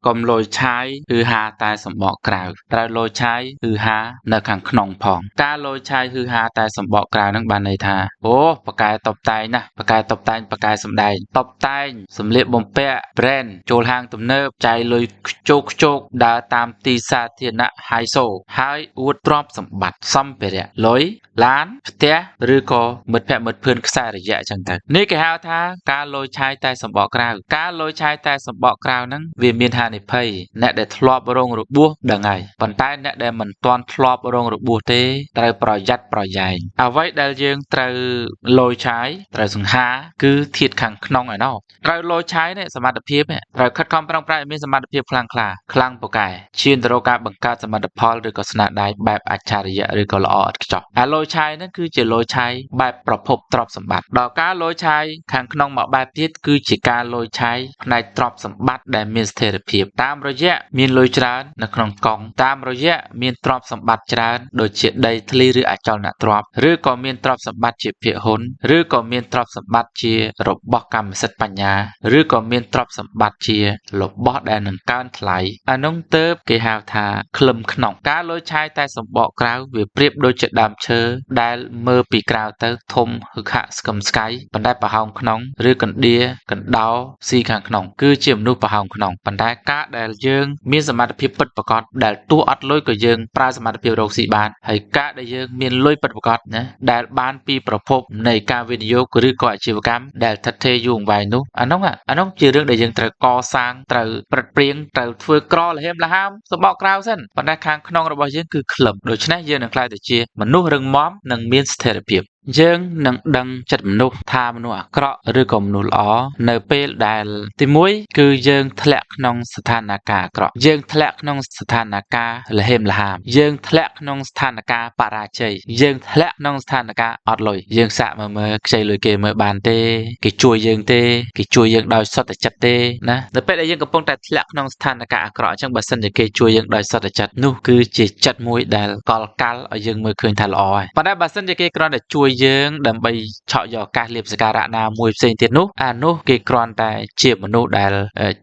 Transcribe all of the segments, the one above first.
កុំលយឆាយគឺហាតែសម្បកក្រៅត្រូវលយឆាយគឺហានៅខាងក្នុងផងការលយឆាយគឺហាតែសម្បកក្រៅនឹងបានន័យថាអូបកែតបតែងណាបកែតបតែងបកែសម្ដែងតបតែងសម្លៀកបំពាក់ brand ចូលហាងទំនើបចាយលុយខ្ជោកដើរតាមទីសាធារណៈហៃសូហើយអួតទ្រព្យសម្បត្តិសម្ភារៈលុយឡានផ្ទះឬក៏មិត្តភ័ក្តិមិត្តភឿនខ្សែរយៈអញ្ចឹងទៅនេះគេហៅថាការលយឆាយតែសម្បកក្រៅការលយឆាយតែសម្បកក្រៅហ្នឹងវាមានហានិភ័យអ្នកដែលធ្លាប់រងរបួសដឹងហើយប៉ុន្តែអ្នកដែលមិនទាន់ធ្លាប់រងរបួសទេត្រូវប្រយ័ត្នប្រយែងអ្វីដែលយើងត្រូវលយឆាយត្រូវសង្ហាគឺធាតុខាងក្នុងឯណោះត្រូវលយឆាយនេះសមត្ថភាពត្រូវខិតខំប្រឹងប្រែងមានសមត្ថភាពខ្លាំងពូកែឈានទៅរកការបង្កើតសមិទ្ធផលឬក៏ស្នាដៃបែបអច្ឆរិយៈឬក៏ល្អឥតខ្ចោះអាលយឆាយហ្នឹងគឺជាលយឆាយបែបប្រភពទ្រព្យសម្បត្តិដល់ការលយឆាយខាងក្នុងមួយបែបទៀតគឺជាការលយឆាយផ្នែកទ្រព្យសម្បត្តិដែលមានស្ថិរភាពតាមរយៈមានលុយច្រើននៅក្នុងកង់តាមរយៈមានទ្រព្យសម្បត្តិច្រើនដូចជាដីធ្លីឬអចលនទ្រព្យឬក៏មានទ្រព្យសម្បត្តិជាភាគហ៊ុនឬក៏មានទ្រព្យសម្បត្តិជារបស់កម្មសិទ្ធិបញ្ញាឬក៏មានទ្រព្យសម្បត្តិជារបស់ដែលនឹងកើនថ្លៃអានោះទៅគេហៅថាក្លឹមក្នុងការលុយឆាយតែសម្បកក្រៅវាប្រៀបដូចជាដើមឈើដែលមើលពីក្រៅទៅធំហឹកហាក់ស្កឹមស្កៃប៉ុន្តែប្រហោងក្នុងឬកណ្ដៀកណ្ដោស៊ីខាងក្នុងគឺជាមនុស្សប្រហោងក្នុងប៉ុន្តែការដែលយើងមានសមត្ថភាពពិតប្រាកដដែលទោះអត់លុយក៏យើងប្រើសមត្ថភាពរកស៊ីបានហើយការដែលយើងមានលុយពិតប្រាកដណាដែលបានពីប្រភពនៃការវិនិយោគឬក៏អាជីវកម្មដែលថិតថេរយូរអង្វែងនោះអានោះជារឿងដែលយើងត្រូវកសាងត្រូវប្រឹកព្រៀងត្រូវធ្វើក្រលហេមលហាមសម្បកក្រៅសិនប៉ុន្តែខាងក្នុងរបស់យើងគឺក្លឹបដូច្នេះយើងនឹងក្លាយទៅជាមនុស្សរឹងមាំនិងមានស្ថិរភាពយើងនឹងដឹងចិត្តមនុស្សថាមនុស្សអាក្រក់ឬក៏មនុស្សល្អនៅពេលដែលទី1គឺយើងធ្លាក់ក្នុងស្ថានភាពអាក្រក់យើងធ្លាក់ក្នុងស្ថានភាពលហេមលហាមយើងធ្លាក់ក្នុងស្ថានភាពបរាជ័យយើងធ្លាក់ក្នុងស្ថានភាពអត់លុយយើងសាកមើលខ្ចីលុយគេមើលបានទេគេជួយយើងទេគេជួយយើងដោយសុទ្ធចិត្តទេណានៅពេលដែលយើងកំពុងតែធ្លាក់ក្នុងស្ថានភាពអាក្រក់អញ្ចឹងបើសិនជាគេជួយយើងដោយសុទ្ធចិត្តនោះគឺជាចិត្តមួយដែលកលកាល់ឲ្យយើងមើលឃើញថាល្អហើយប៉ុន្តែបើសិនជាគេគ្រាន់តែជួយយើងដើម្បីឆក់យកឱកាសលៀបសក្ការៈណាមួយផ្សេងទៀតនោះអានោះគេគ្រាន់តែជាមនុស្សដែល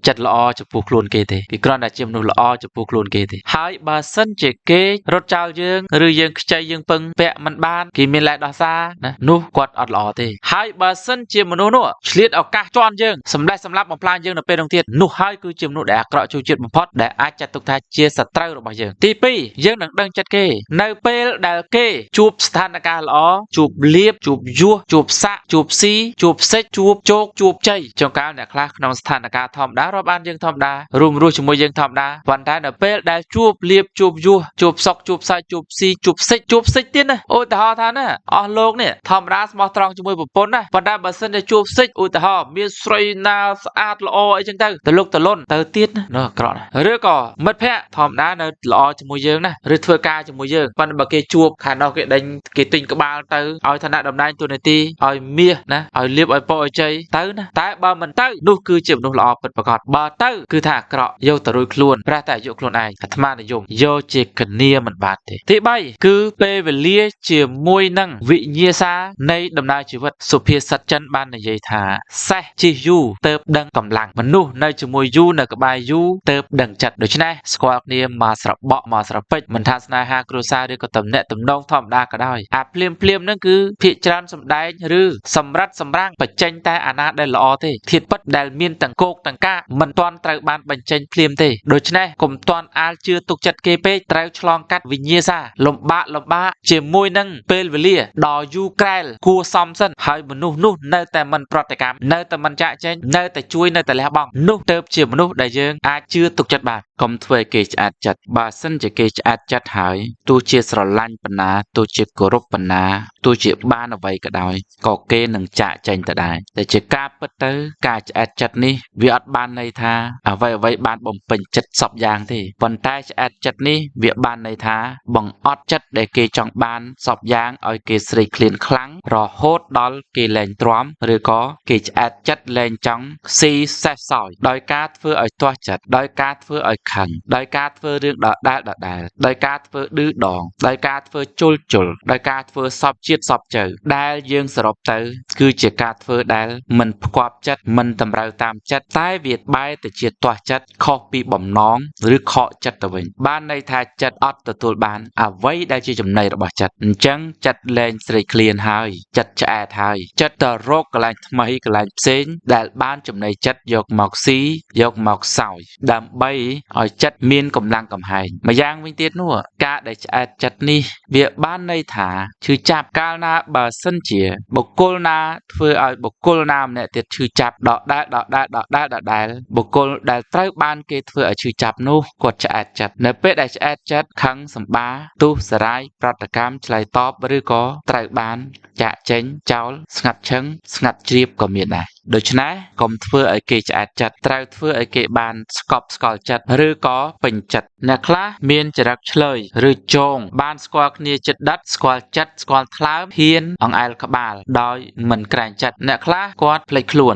ចិត្តល្អចំពោះខ្លួនគេទេគេគ្រាន់តែជាមនុស្សល្អចំពោះខ្លួនគេទេហើយបើសិនជាគេរត់ចោលយើងឬយើងខ្ចីយើងពឹងពាក់មិនបានគេមានលែកដោះសារណានោះគាត់អត់ល្អទេហើយបើសិនជាមនុស្សនោះឆ្លៀតឱកាសជន់យើងសម្លេះសម្លាប់បំផ្លាញយើងនៅពេលនោះទៀតនោះហើយគឺជាមនុស្សដែលអាក្រក់ចូលចិត្តបំផុតដែលអាចចាត់ទុកថាជាសត្រូវរបស់យើងទី2យើងនឹងដឹងចិត្តគេនៅពេលដែលគេជួបស្ថានភាពល្អជួបលៀបជួបយោះជួបសាក់ជួបស៊ីជួបសិចជួបជោគជួបជ័យចុងកាលអ្នកខ្លះក្នុងស្ថានភាពធម្មតារាប់អានយើងធម្មតារួមរស់ជាមួយយើងធម្មតាប៉ុន្តែនៅពេលដែលជួបលៀបជួបយោះជួបសុកជួបសាច់ជួបស៊ីជួបសិចទៀតណាឧទាហរណ៍ថាណាអស់លោកនេះធម្មតាស្មោះត្រង់ជាមួយប្រពន្ធណាប៉ុន្តែបើសិនជាជួបសិចឧទាហរណ៍មានស្រីណាស្អាតល្អអីចឹងទៅលុកតលន់ទៅទៀតណានោះអាក្រក់ណាឬក៏មិត្តភ័ក្តិធម្មតានៅល្អជាមួយយើងណាឬធ្វើការជាមួយយើងប៉ុន្តែបើគេជួបខាងនោះគេដេញគេទិញក្បាលទៅឲ្យឋានៈតំណែងទូនាទីឲ្យមាសណាឲ្យលៀបឲ្យពោឲ្យជ័យទៅណាតែបើមិនទៅនោះគឺជាមនុស្សល្អពិតប្រាកដបើទៅគឺថាអាក្រក់យកទៅរួចខ្លួនប្រះតែយកខ្លួនឯងអាត្មានិយមយកជាកញ្ញាមិនបានទេទី3គឺពេលវេលាជាមួយនឹងវិញ្ញាសានៃដំណើរជីវិតសុភាសិតចិនបាននិយាយថាសេះជិះយូរទៅដឹងកម្លាំងមនុស្សនៅជាមួយយូរនៅក្បែរយូរទៅដឹងចិត្តដូច្នេះស្គាល់គ្នាមកស្របក់មកស្រពេចមិនថាស្នេហាគ្រួសារឬក៏តំណែងតំណងធម្មតាក៏ដោយអាភ្លាមហ្នឹងគឺភាកច្រើនសម្ដែងឬសម្រិតសម្រាំងបញ្ចេញតែអាណាដែលល្អទេធាតុពិតដែលមានទាំងគោកទាំងកាមិនទាន់ត្រូវបានបញ្ចេញភ្លាមទេដូច្នេះកុំទាន់អាលជឿទុកចិត្តគេពេកត្រូវឆ្លងកាត់វិញ្ញាសាលំបាកជាមួយនឹងពេលវេលាដ៏យូរក្រែលគួសមសិនហើយមនុស្សនោះនៅតែមិនប្រតិកម្មនៅតែមិនចាក់ចែងនៅតែជួយនៅតែលះបង់នោះទៅជាមនុស្សដែលយើងអាចជឿទុកចិត្តបានកុំធ្វើឲ្យគេឆ្អាតចិត្តបើសិនជាគេឆ្អាតចិត្តហើយទោះជាស្រឡាញ់បណ្ណាទោះជាគោរពបណ្ណាទោះជាបានអ្វីក៏ដោយក៏គេនឹងចាក់ចែងទៅដែរតែជាការពិតទៅការឆ្អែតចិត្តនេះវាអត់បានន័យថាអ្វីបានបំពេញចិត្តសពយ៉ាងទេប៉ុន្តែឆ្អែតចិត្តនេះវាបានន័យថាបង្អត់ចិត្តដែលគេចង់បានសពយ៉ាងឲ្យគេស្រេកឃ្លានខ្លាំងរហូតដល់គេលែងទ្រាំឬក៏គេឆ្អែតចិត្តលែងចង់ស៊ីសេះសោយដោយការធ្វើឲ្យទាស់ចិត្តដោយការធ្វើឲ្យខឹងដោយការធ្វើរឿងដដែលដោយការធ្វើឌឺដងដោយការធ្វើជុលដោយការធ្វើសពជា ជាតិសពជើដែលយើងសរុបទៅគឺជាការធ្វើដែលមិនផ្គប់ចិត្តមិនតម្រូវតាមចិត្តតែវាបែរទៅជាទាស់ចិត្តខុសពីបំណងឬខកចិត្តទៅវិញបានន័យថាចិត្តអត់ទទួលបានអ្វីដែលជាចំណីរបស់ចិត្តអញ្ចឹងចិត្តលែងស្រេកឃ្លានហើយចិត្តឆ្អែតហើយចិត្តទៅរកកន្លែងថ្មីកន្លែងផ្សេងដែលបានចំណីចិត្តយកមកស៊ីយកមកសោយដើម្បីឲ្យចិត្តមានកម្លាំងកំហែងម្យ៉ាងវិញទៀតនោះការដែលឆ្អែតចិត្តនេះវាបានន័យថាឈឺចាប់កាលណាបើសិនជាបុគ្គលណាធ្វើឲ្យបុគ្គលណាម្នាក់ទៀតឈឺចាប់ដដែលបុគ្គលដែលត្រូវបានគេធ្វើឲ្យឈឺចាប់នោះគាត់ឆ្អែតចិត្តនៅពេលដែលឆ្អែតចិត្តខឹងសម្បាទុះសារាយប្រតិកម្មឆ្លើយតបឬក៏ត្រូវបានចាក់ចេញចោលស្ងាត់ឈឹងស្ងាត់ជ្រាបក៏មានដែរដូច្នេះកុំធ្វើឲ្យគេឆ្អែតចិត្តត្រូវធ្វើឲ្យគេបានស្កប់ស្កល់ចិត្តឬក៏ពេញចិត្តអ្នកខ្លះមានចរិតឆ្លើយឬចងបានស្គាល់គ្នាចិត្តដិតស្គាល់ចិត្តស្គាល់ថ្លើមហ៊ានអង្អែលក្បាលដោយមិនក្រែងចិត្តអ្នកខ្លះគាត់ភ្លេចខ្លួ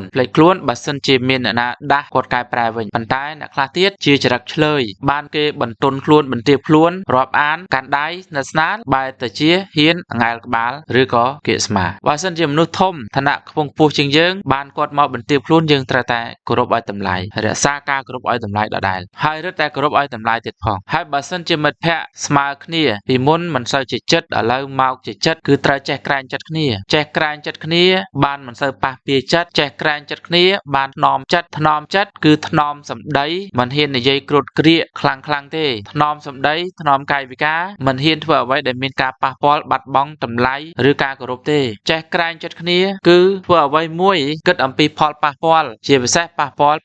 នបើសិនជាមានអ្នកណាដាស់គាត់កែប្រែវិញប៉ុន្តែអ្នកខ្លះទៀតជាចរិតឆ្លើយបានគេបន្ទន់ខ្លួនបន្ទាបខ្លួនរាប់អានកាន់ដៃស្និទ្ធស្នាលបែរទៅជាហ៊ានអង្អែលក្បាលឬក៏គៀកស្មាបើសិនជាមនុស្សធំឋានៈខ្ពង់ខ្ពស់ជាងយើងបានគាត់មកបន្ទាបខ្លួនយើងត្រូវតែគោរពឲ្យតម្លៃរក្សាការគោរពឲ្យតម្លៃដដែលហើយរឹតតែគោរពឲ្យតម្លៃទៀតផងហើយបើសិនជាមិត្តភក្តិស្មើគ្នាពីមុនមិនសូវជាចិត្តឥឡូវមកជាចិត្តគឺត្រូវចេះក្រែងចិត្តគ្នាចេះក្រែងចិត្តគ្នាបានមិនសូវប៉ះពាល់ចិត្តចេះក្រែងចិត្តគ្នាបានថ្នមចិត្តគឺថ្នមសម្ដីមិនហ៊ាននិយាយគ្រុតក្រៀកខ្លាំងទេថ្នមសម្ដីថ្នមកាយវិការមិនហ៊ានធ្វើអ្វីដែលមានការប៉ះពាល់បាត់បង់តម្លៃឬការគោរពទេចេះក្រែងចិត្តគ្នាគឺធ្វើអ្វីមួយគិតអំពីផលប៉ះពាល់ជាពិសេសប៉ះពាល់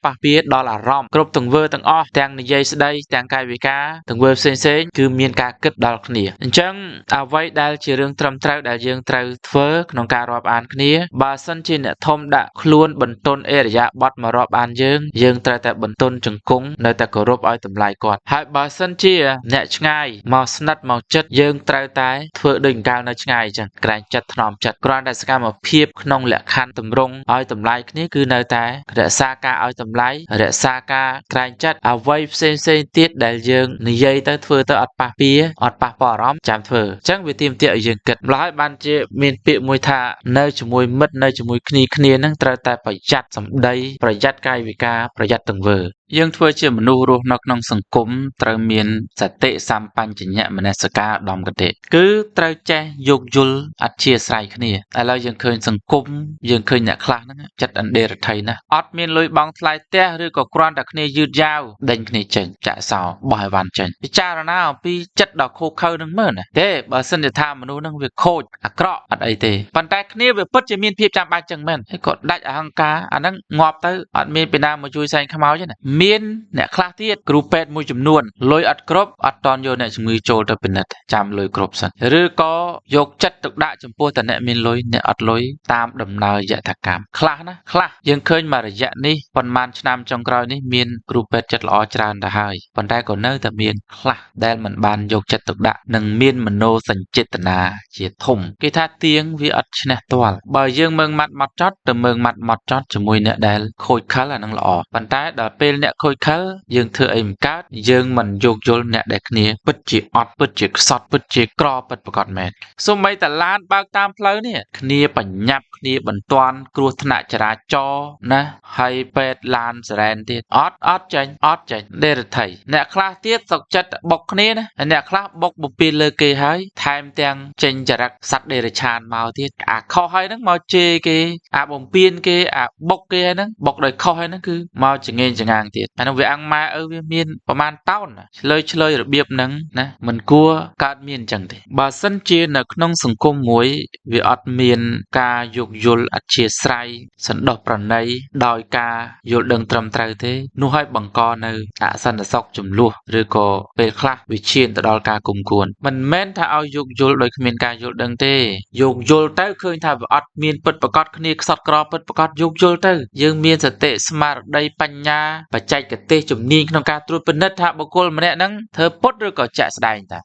ដល់អារម្មណ៍គ្រប់ទង្វើទាំងអស់ទាំងនិយាយស្ដីទាំងកាយវិការទង្វើផ្សេងគឺមានការគិតដល់គ្នាអញ្ចឹងអ្វីដែលជារឿងត្រឹមត្រូវដែលយើងត្រូវធ្វើក្នុងការរាប់អានគ្នាបើសិនជាអ្នកធំដាក់ខ្លួនបន្ទន់អេរយាប័តមករាប់អានយើងត្រូវតែបន្ទន់ជង្គង់នៅតែគោរពឲ្យតម្លៃគាត់ហើយបើសិនជាអ្នកឆ្ងាយមកស្និទ្ធមកចិត្តយើងត្រូវតែធ្វើដូចកាលនៅឆ្ងាយអញ្ចឹងក្រែងចិត្តថ្នមចិត្តគ្រាន់តែសកម្មភាពក្នុងលក្ខខណ្ឌទម្រង់ឲ្យតម្លៃគ្នាគឺនៅតែរក្សាការឲ្យតម្លៃរក្សាការក្រែងចិត្តអ្វីផ្សេងទៀតដែលយើងនិយាយទៅធ្វើទៅអត់ប៉ះពាល់អត់ប៉ះពាល់អារម្មណ៍ចាំធ្វើអញ្ចឹងវាទាមទារឲ្យយើងគិតម្ល៉េះហើយបានជាមានពាក្យមួយថានៅជាមួយមិត្តនៅជាមួយគ្នានឹងត្រូវតែប្រយ័ត្នសម្ដីប្រយ័ត្នកាយវិការប្រយ័ត្នទង្វើយើងធ្វើជាមនុស្សរស់នៅក្នុងសង្គមត្រូវមានសតិសម្បញ្ញៈមនសិការឧត្តមកតេគឺត្រូវចេះយោគយល់អធ្យាស្រ័យគ្នាឥឡូវយើងឃើញសង្គមយើងឃើញអ្នកខ្លះហ្នឹងចិត្តអណ្ដេរថៃណាអត់មានលុយបង់ថ្លៃផ្ទះឬក៏គ្រាន់តែគ្នាយឺតយ៉ាវដេញគ្នាចេញចាក់សោបោះឲ្យវ៉ាន់ចេញពិចារណាអំពីចិត្តដ៏ខូខើនឹងមើលណាទេបើសិនជាថាមនុស្សហ្នឹងវាខូចអាក្រក់អត់អីទេប៉ុន្តែគ្នាវាពិតជាមានភាពចាំបាច់ចឹងមែនហើយក៏ដាច់អហង្ការអាហ្នឹងងាប់ទៅអត់មានពីណាមកជួយសែងខ្មោចទេណាមានអ្នកខ្លះទៀតគ្រូពេទ្យមួយចំនួនលុយអត់គ្រប់អត់តន់យកអ្នកជំងឺចូលទៅពិនិត្យចាំលុយគ្រប់សិនឬក៏យកចិត្តទុកដាក់ចំពោះតអ្នកមានលុយអ្នកអត់លុយតាមដំណើរយថាកម្មខ្លះណាខ្លះយើងឃើញមករយៈនេះប៉ុន្មានឆ្នាំចុងក្រោយនេះមានគ្រូពេទ្យចិត្តល្អច្រើនទៅហើយប៉ុន្តែក៏នៅតែមានខ្លះដែលមិនបានយកចិត្តទុកដាក់និងមានមโนសញ្ចេតនាជាធំគេថាទៀងវាអត់ឈ្នះទាល់បើយើងមើងម៉ាត់ម៉ត់ចត់ទៅមើងម៉ាត់ម៉ត់ចត់ជាមួយអ្នកដែលខូចខលអានឹងល្អប៉ុន្តែដល់ពេលអ្នកខូចខលយើងធ្វើអីមិនកើតយើងមិនយោគយល់អ្នកដែលគ្នាពិតជាអត់ពិតជាខ្សត់ពិតជាក្រពិតប្រកបមែនសូម្បីតែឡានបើកតាមផ្លូវនេះគ្នាបញ្ញាប់គ្នាបន្ទាន់គ្រោះថ្នាក់ចរាចរណ៍ណាហើយពេទ្យឡានសរ៉ែនទៀតអត់ចេញដេរថៃអ្នកខ្លះទៀតសុកចិត្តបុកគ្នាណាអ្នកខ្លះបុកបំពេញលើគេហើយថែមទាំងចេញចរិតសត្វដេរឆានមកទៀតអាខុសហើយហ្នឹងមកជេរគេអាបំពេញគេអាបុកគេហ្នឹងបុកដោយខុសហើយហ្នឹងគឺមកចងេងចងាងទៀតអានោះវាអង្គម៉ែវាមានប្រមាណតោនឆ្លើយរបៀបហ្នឹងណាមិនគួរកើតមានអញ្ចឹងទេបើសិនជានៅក្នុងសង្គមមួយវាអត់មានការយោគយល់អធ្យាស្រ័យសន្តោសប្រណីដោយការយល់ដឹងត្រឹមត្រូវទេនោះហើយបង្កនៅអសន្តិសុខចំនួនឬក៏ពេលខ្លះវាឈានទៅដល់ការគុំគួនមិនមែនថាឲ្យយោគយល់ដោយគ្មានការយល់ដឹងទេយោគយល់ទៅឃើញថាវាអត់មានពិតប្រាកដគ្នាខ្សត់ក្រពិតប្រាកដយោគយល់ទៅយើងមានសតិស្មារតីបញ្ញាបច្ចេកទេសជំនាញក្នុងការត្រួតពិនិត្យថាបុគ្គលម្នាក់ហ្នឹងធ្វើពុតឬក៏ចាក់ស្ដែងតា